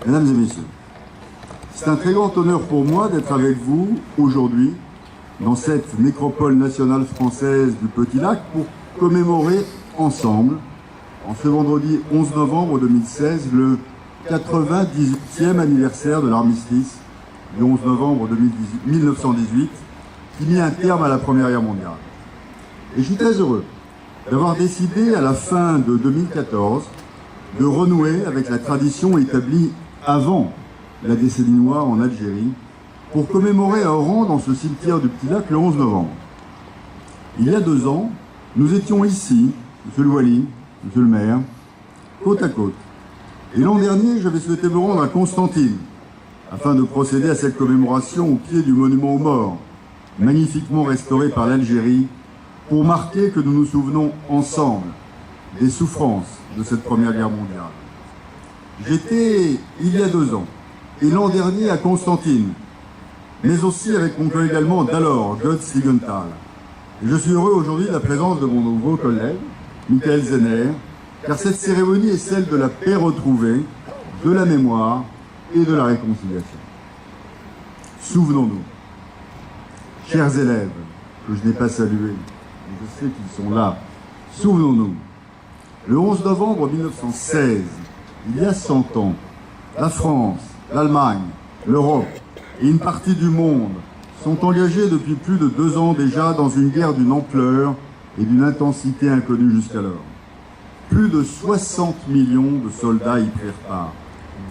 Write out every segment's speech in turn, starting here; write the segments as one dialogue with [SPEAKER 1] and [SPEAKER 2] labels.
[SPEAKER 1] Mesdames et messieurs, c'est un très grand honneur pour moi d'être avec vous aujourd'hui dans cette nécropole nationale française du Petit Lac pour commémorer ensemble, en ce vendredi 11 novembre 2016, le 98e anniversaire de l'armistice du 11 novembre 1918 qui mit un terme à la Première Guerre mondiale. Et je suis très heureux d'avoir décidé à la fin de 2014 de renouer avec la tradition établie avant la décennie noire en Algérie pour commémorer à Oran, dans ce cimetière du Petit Lac, le 11 novembre. Il y a 2 ans, nous étions ici, monsieur le Wali, monsieur le maire, côte à côte. Et l'an dernier, j'avais souhaité me rendre à Constantine afin de procéder à cette commémoration au pied du monument aux morts, magnifiquement restauré par l'Algérie, pour marquer que nous nous souvenons ensemble des souffrances de cette Première Guerre mondiale. J'étais, il y a 2 ans, et l'an dernier à Constantine, mais aussi avec mon collègue allemand d'alors, Götz Liegenthal. Et je suis heureux aujourd'hui de la présence de mon nouveau collègue, Michael Zenner, car cette cérémonie est celle de la paix retrouvée, de la mémoire et de la réconciliation. Souvenons-nous, chers élèves, que je n'ai pas salués, mais je sais qu'ils sont là, souvenons-nous, le 11 novembre 1916, il y a 100 ans, la France, l'Allemagne, l'Europe et une partie du monde sont engagés depuis plus de 2 ans déjà dans une guerre d'une ampleur et d'une intensité inconnue jusqu'alors. Plus de 60 millions de soldats y prirent part,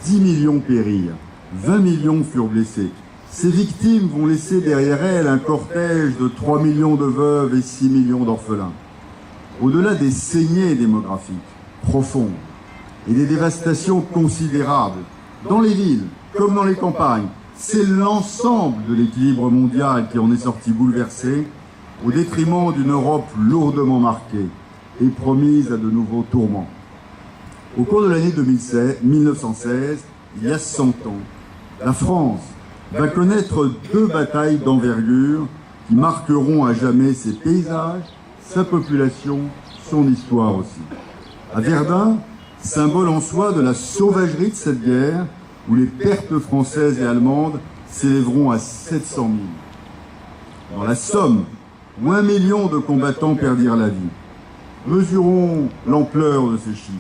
[SPEAKER 1] 10 millions périrent, 20 millions furent blessés. Ces victimes vont laisser derrière elles un cortège de 3 millions de veuves et 6 millions d'orphelins. Au-delà des saignées démographiques profondes et des dévastations considérables, dans les villes comme dans les campagnes, c'est l'ensemble de l'équilibre mondial qui en est sorti bouleversé, au détriment d'une Europe lourdement marquée et promise à de nouveaux tourments. Au cours de l'année 1916, il y a 100 ans, la France va connaître 2 batailles d'envergure qui marqueront à jamais ses paysages, sa population, son histoire aussi. À Verdun, symbole en soi de la sauvagerie de cette guerre, où les pertes françaises et allemandes s'élèveront à 700 000. Dans la Somme, où 1 million de combattants perdirent la vie. Mesurons l'ampleur de ces chiffres.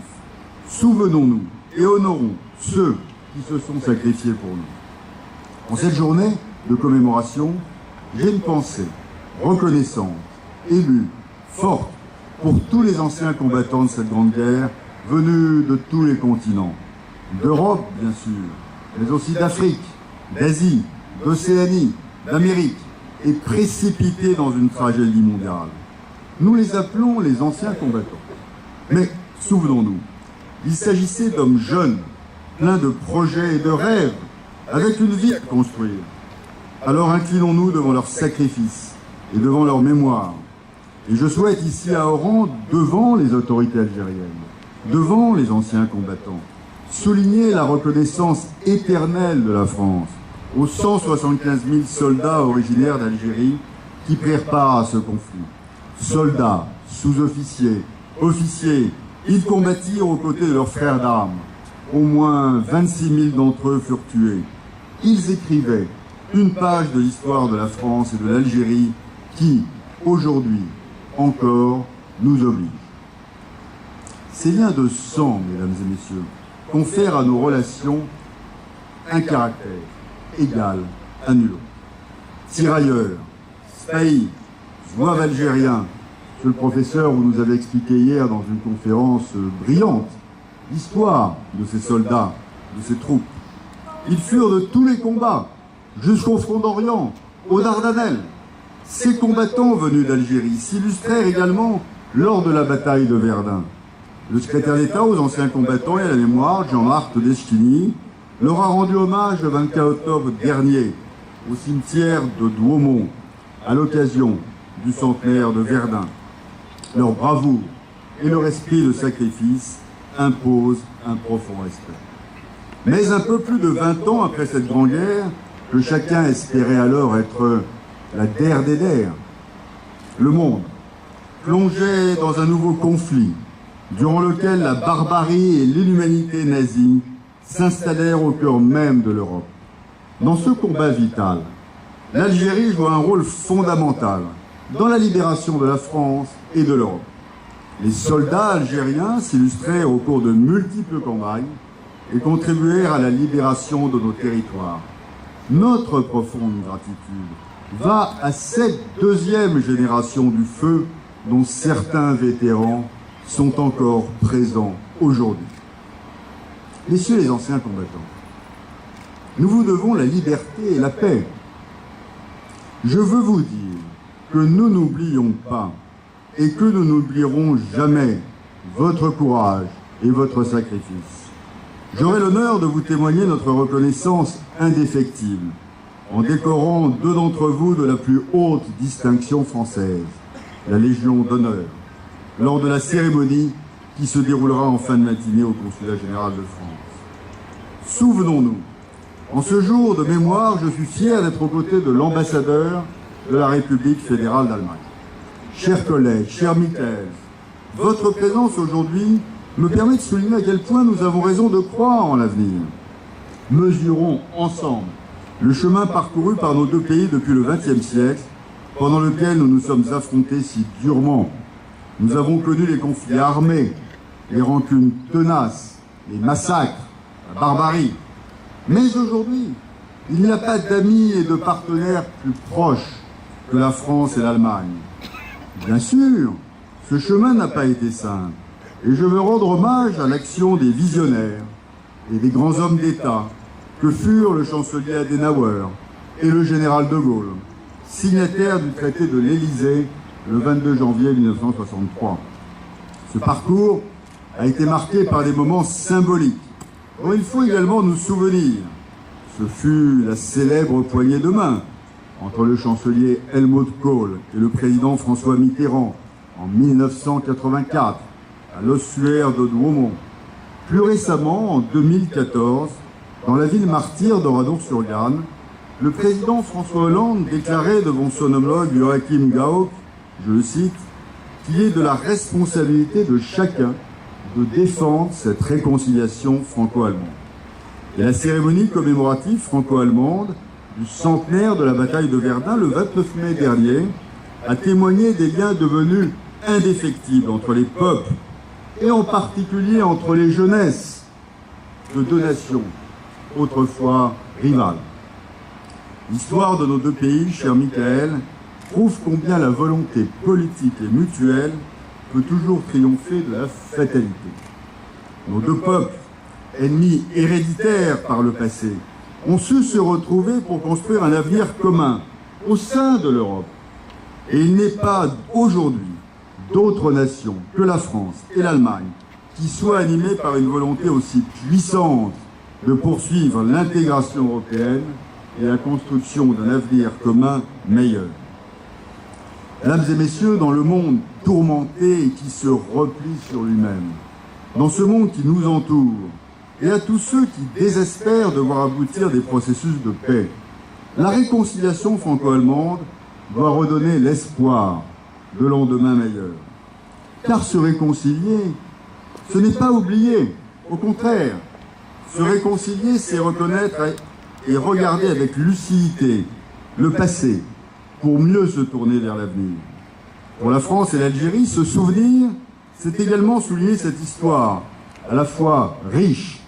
[SPEAKER 1] Souvenons-nous et honorons ceux qui se sont sacrifiés pour nous. En cette journée de commémoration, j'ai une pensée reconnaissante, émue, forte pour tous les anciens combattants de cette grande guerre venus de tous les continents. D'Europe, bien sûr, mais aussi d'Afrique, d'Asie, d'Océanie, d'Amérique, et précipités dans une tragédie mondiale. Nous les appelons les anciens combattants. Mais souvenons-nous, il s'agissait d'hommes jeunes, pleins de projets et de rêves, avec une vie à construire. Alors inclinons-nous devant leur sacrifice et devant leur mémoire. Et je souhaite ici à Oran, devant les autorités algériennes, devant les anciens combattants, souligner la reconnaissance éternelle de la France aux 175 000 soldats originaires d'Algérie qui prirent part à ce conflit. Soldats, sous-officiers, officiers, ils combattirent aux côtés de leurs frères d'armes. Au moins 26 000 d'entre eux furent tués. Ils écrivaient une page de l'histoire de la France et de l'Algérie qui, aujourd'hui, encore, nous oblige. Ces liens de sang, mesdames et messieurs, confère à nos relations un caractère égal à nul autre. Tirailleurs, spahis, zouaves algériens, monsieur le professeur, vous nous avez expliqué hier dans une conférence brillante l'histoire de ces soldats, de ces troupes. Ils furent de tous les combats, jusqu'au front d'Orient, aux Dardanelles. Ces combattants venus d'Algérie s'illustrèrent également lors de la bataille de Verdun. Le secrétaire d'État aux anciens combattants et à la mémoire, Jean-Marc Todeschini, leur a rendu hommage le 24 octobre dernier au cimetière de Douaumont à l'occasion du centenaire de Verdun. Leur bravoure et leur esprit de sacrifice imposent un profond respect. Mais un peu plus de 20 ans après cette grande guerre, que chacun espérait alors être la der des der, le monde plongeait dans un nouveau conflit, durant lequel la barbarie et l'inhumanité nazie s'installèrent au cœur même de l'Europe. Dans ce combat vital, l'Algérie joue un rôle fondamental dans la libération de la France et de l'Europe. Les soldats algériens s'illustrèrent au cours de multiples campagnes et contribuèrent à la libération de nos territoires. Notre profonde gratitude va à cette deuxième génération du feu dont certains vétérans sont encore présents aujourd'hui. Messieurs les anciens combattants, nous vous devons la liberté et la paix. Je veux vous dire que nous n'oublions pas et que nous n'oublierons jamais votre courage et votre sacrifice. J'aurai l'honneur de vous témoigner notre reconnaissance indéfectible en décorant deux d'entre vous de la plus haute distinction française, la Légion d'honneur, lors de la cérémonie qui se déroulera en fin de matinée au Consulat général de France. Souvenons-nous, en ce jour de mémoire, je suis fier d'être aux côtés de l'ambassadeur de la République fédérale d'Allemagne. Chers collègues, cher Michael, votre présence aujourd'hui me permet de souligner à quel point nous avons raison de croire en l'avenir. Mesurons ensemble le chemin parcouru par nos deux pays depuis le XXe siècle, pendant lequel nous nous sommes affrontés si durement. Nous avons connu les conflits armés, les rancunes tenaces, les massacres, la barbarie. Mais aujourd'hui, il n'y a pas d'amis et de partenaires plus proches que la France et l'Allemagne. Bien sûr, ce chemin n'a pas été simple, et je veux rendre hommage à l'action des visionnaires et des grands hommes d'État que furent le chancelier Adenauer et le général de Gaulle, signataires du traité de l'Élysée le 22 janvier 1963. Ce parcours a été marqué par des moments symboliques dont il faut également nous souvenir. Ce fut la célèbre poignée de main entre le chancelier Helmut Kohl et le président François Mitterrand en 1984 à l'ossuaire de Douaumont. Plus récemment, en 2014, dans la ville martyre d'Oradour-sur-Glane, le président François Hollande déclarait devant son homologue Joachim Gauck, je le cite, qu'il est de la responsabilité de chacun de défendre cette réconciliation franco-allemande. Et la cérémonie commémorative franco-allemande du centenaire de la bataille de Verdun, le 29 mai dernier, a témoigné des liens devenus indéfectibles entre les peuples, et en particulier entre les jeunesses de deux nations, autrefois rivales. L'histoire de nos deux pays, cher Michael, prouve combien la volonté politique et mutuelle peut toujours triompher de la fatalité. Nos deux peuples, ennemis héréditaires par le passé, ont su se retrouver pour construire un avenir commun au sein de l'Europe. Et il n'est pas aujourd'hui d'autres nations que la France et l'Allemagne qui soient animées par une volonté aussi puissante de poursuivre l'intégration européenne et la construction d'un avenir commun meilleur. Mesdames et messieurs, dans le monde tourmenté et qui se replie sur lui-même, dans ce monde qui nous entoure, et à tous ceux qui désespèrent de voir aboutir des processus de paix, la réconciliation franco-allemande doit redonner l'espoir de lendemains meilleurs. Car se réconcilier, ce n'est pas oublier, au contraire. Se réconcilier, c'est reconnaître et regarder avec lucidité le passé pour mieux se tourner vers l'avenir. Pour la France et l'Algérie, se souvenir, c'est également souligner cette histoire, à la fois riche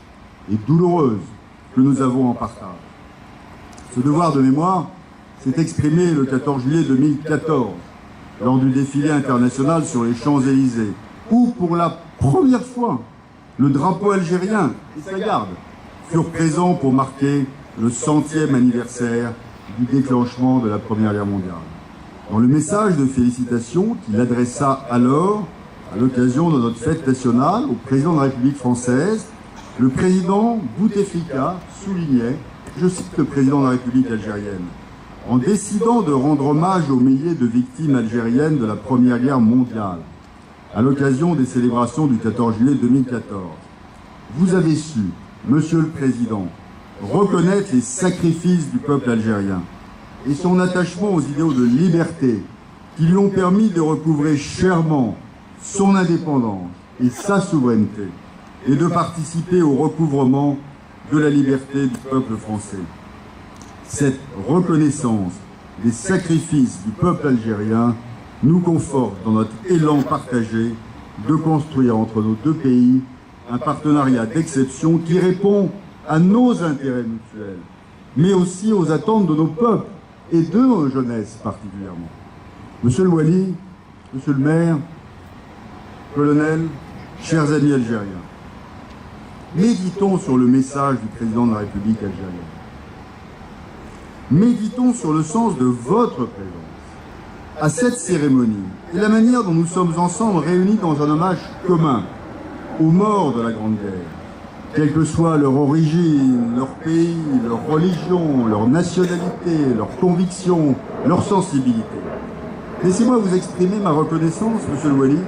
[SPEAKER 1] et douloureuse, que nous avons en partage. Ce devoir de mémoire s'est exprimé le 14 juillet 2014, lors du défilé international sur les Champs-Élysées, où, pour la première fois, le drapeau algérien et sa garde furent présents pour marquer le 100e anniversaire du déclenchement de la Première Guerre mondiale. Dans le message de félicitations qu'il adressa alors, à l'occasion de notre fête nationale, au président de la République française, le président Bouteflika soulignait, je cite le président de la République algérienne, « En décidant de rendre hommage aux milliers de victimes algériennes de la Première Guerre mondiale, à l'occasion des célébrations du 14 juillet 2014, vous avez su, Monsieur le Président, reconnaître les sacrifices du peuple algérien et son attachement aux idéaux de liberté qui lui ont permis de recouvrer chèrement son indépendance et sa souveraineté et de participer au recouvrement de la liberté du peuple français. Cette reconnaissance des sacrifices du peuple algérien nous conforte dans notre élan partagé de construire entre nos deux pays un partenariat d'exception qui répond à nos intérêts mutuels, mais aussi aux attentes de nos peuples et de nos jeunesses particulièrement. Monsieur le Wali, monsieur le maire, colonel, chers amis algériens, méditons sur le message du président de la République algérienne. Méditons sur le sens de votre présence à cette cérémonie et la manière dont nous sommes ensemble réunis dans un hommage commun aux morts de la Grande Guerre, quelle que soit leur origine, leur pays, leur religion, leur nationalité, leurs convictions, leur sensibilité. Laissez-moi vous exprimer ma reconnaissance, monsieur le Wali,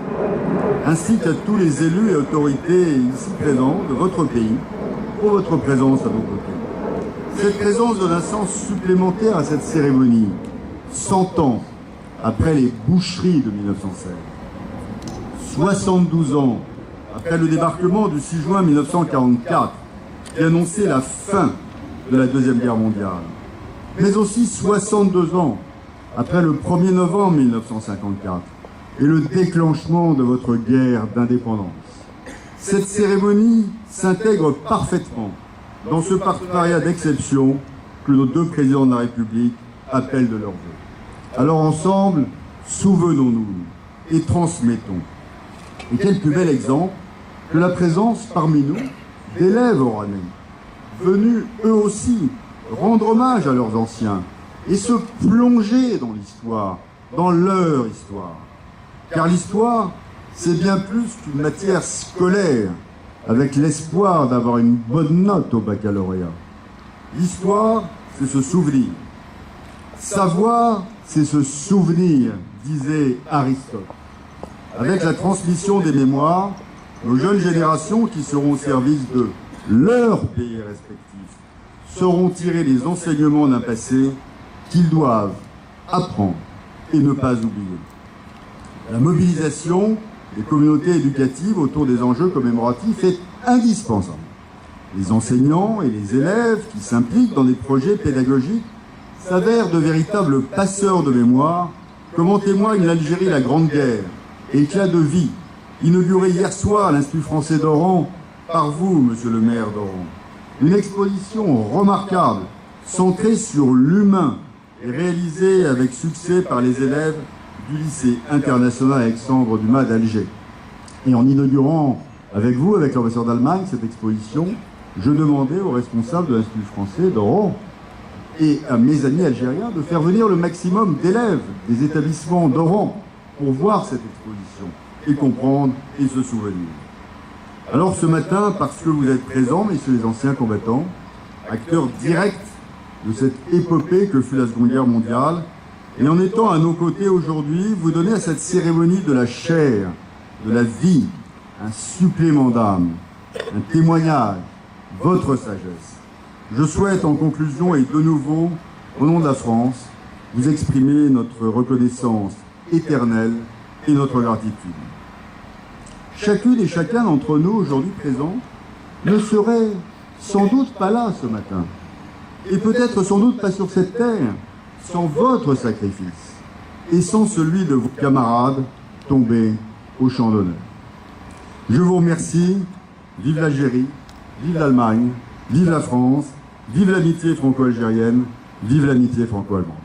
[SPEAKER 1] ainsi qu'à tous les élus et autorités ici présents de votre pays, pour votre présence à nos côtés. Cette présence donne un sens supplémentaire à cette cérémonie, 100 ans après les boucheries de 1916, 72 ans après le débarquement du 6 juin 1944, qui annonçait la fin de la Deuxième Guerre mondiale, mais aussi 62 ans après le 1er novembre 1954 et le déclenchement de votre guerre d'indépendance. Cette cérémonie s'intègre parfaitement dans ce partenariat d'exception que nos deux présidents de la République appellent de leurs vœux. Alors ensemble, souvenons-nous et transmettons. Et quel plus bel exemple que la présence parmi nous d'élèves oranais, venus eux aussi rendre hommage à leurs anciens et se plonger dans l'histoire, dans leur histoire. Car l'histoire, c'est bien plus qu'une matière scolaire, avec l'espoir d'avoir une bonne note au baccalauréat. L'histoire, c'est se souvenir. Savoir, c'est se souvenir, disait Aristote. Avec la transmission des mémoires, nos jeunes générations qui seront au service de leur pays respectif sauront tirer les enseignements d'un passé qu'ils doivent apprendre et ne pas oublier. La mobilisation des communautés éducatives autour des enjeux commémoratifs est indispensable. Les enseignants et les élèves qui s'impliquent dans des projets pédagogiques s'avèrent de véritables passeurs de mémoire, comme en témoigne l'Algérie la Grande Guerre, éclat de vie, inauguré hier soir à l'Institut français d'Oran par vous, monsieur le maire d'Oran. Une exposition remarquable, centrée sur l'humain et réalisée avec succès par les élèves du lycée international Alexandre Dumas d'Alger. Et en inaugurant avec vous, avec l'ambassadeur d'Allemagne, cette exposition, je demandais aux responsables de l'Institut français d'Oran et à mes amis algériens de faire venir le maximum d'élèves des établissements d'Oran pour voir cette exposition et comprendre et se souvenir. Alors ce matin, parce que vous êtes présents, messieurs les anciens combattants, acteurs directs de cette épopée que fut la Seconde Guerre mondiale, et en étant à nos côtés aujourd'hui, vous donnez à cette cérémonie de la chair, de la vie, un supplément d'âme, un témoignage, votre sagesse. Je souhaite en conclusion et de nouveau, au nom de la France, vous exprimer notre reconnaissance éternelle et notre gratitude. Chacune et chacun d'entre nous aujourd'hui présents ne serait sans doute pas là ce matin, et peut-être sans doute pas sur cette terre, sans votre sacrifice et sans celui de vos camarades tombés au champ d'honneur. Je vous remercie. Vive l'Algérie, vive l'Allemagne, vive la France, vive l'amitié franco-algérienne, vive l'amitié franco-allemande.